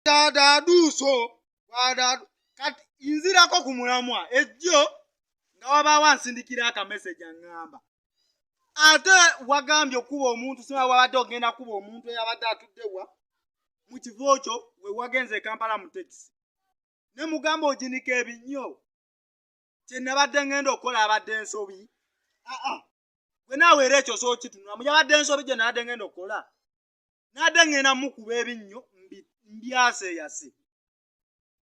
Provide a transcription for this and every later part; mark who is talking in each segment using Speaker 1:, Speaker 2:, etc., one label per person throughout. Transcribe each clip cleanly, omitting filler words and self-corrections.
Speaker 1: Dada duso wada kati inzirako ku mulamwa ejjo nga waba wansindikira aka message angamba ate wagambye okuba omuntu sima wabadde ogenda kuba omuntu eyabadde atuddewa mu kivo kyo we wagenze e Kampala mu taxi ne mugamba oginika ebinnyo kye nabadde ngenda okukola abadde ensobi gwe naawe era ekyo sookitunula mu yabadde ensobi gye nabadde ngenda okukola nadde ngenda mukuba ebinnyo mbyaseyase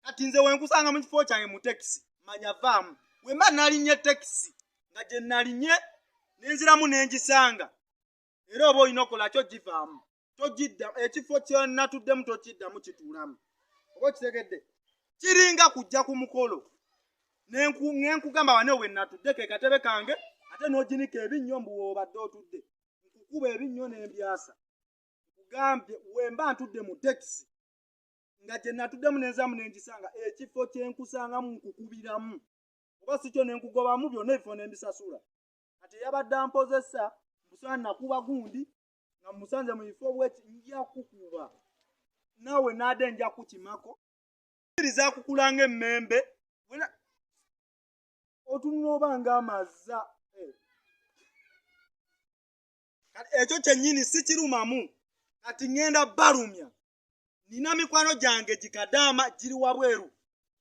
Speaker 1: kati nze wenkusanga mu kifo kyange mu taxi manya vaamu wemba nalinye taxi nga gye nalinye nenziramu nengisanga era oba olina okola kyo givaamu togidda ekifo kyenatuddemu tokiddamu kituulamu oba okitegedde kiringa kujja ku mukolo nenkugamba wane we natudde ke katebe kange ate n'oginika ebinnyo mbu woobadde otudde nkukuba ebinnyo n'embyasa nkugambye wemba ntudde mu taxi nga gye natuddemu nenziramu nengisanga ekifo kyenkusangamu nkukubiramu oba si kyo nenkugobamu byonna ebifo nembisasula kati yabadde ampozesa busana nakuba gundi nga musanze mu bifo bweki nja kukuba naawe naade nja kukimako iriza kukulanga emmembe otunula oba ng'amazza kati ekyo kyennyini si kirumamu kati ŋŋenda balumya nina mikwano gyange gikadaama giri wabweru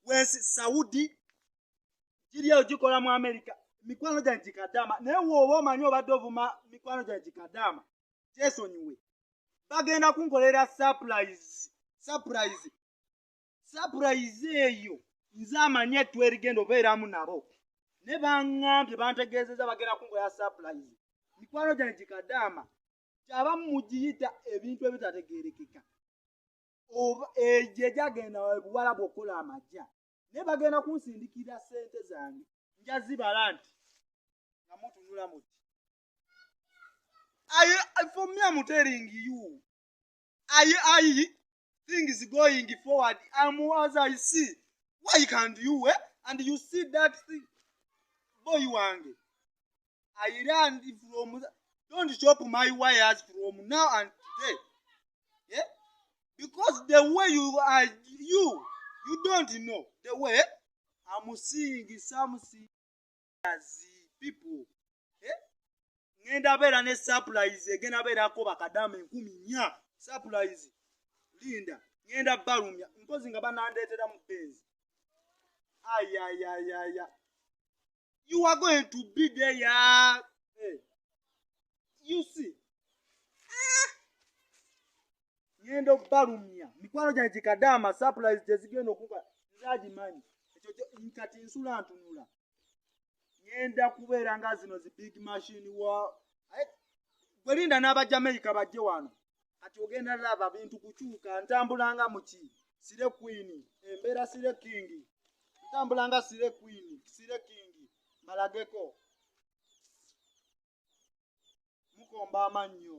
Speaker 1: wensi Saudi giri eyo gikola mu Amerika mikwano gyange gikadaama naye wooba omanyi obadde ovuma mikwano gyange gikadaama kyesonyiwe bagenda kunkolera surprise eyo nze amanyi ettu erigenda obeeramu nabo ne baŋŋambye bantegeezeza bagenda kunkolera surprise mikwano gyange gikadaama kyaba mugiyita ebintu ebitategeerekeka oba egye gyagenda buwala bw'okola amajja naye bagenda kunsindikira ssente zange njazibala nti nga mutunula muti for me I'm telling you I things going forward as I see why can't you and you see that thing boy wange I learned from don't chop my wires from now and today yeah because the way you are you don't know the way I'm seeing something as people ngenda beera ne surprise egenda beerako bakadamu 10 surprise linda ngenda balumya mpozi nga banandeetera mu benzi ayayayaya you are going to be there hey. You see ngenda balumya mikwano gyange gikadaama surprise gyezigenda okuba nzagimanyi ekyo nkati nsula ntunula ngenda kubeera nga zino zi big machine wa gwelinda n'abajamaika bajje wano kati ogenda laba bintu kukyuka ntambulanga muki sire queen embeera sire king ntambulanga sire queen sire king malageko mukomba amannyo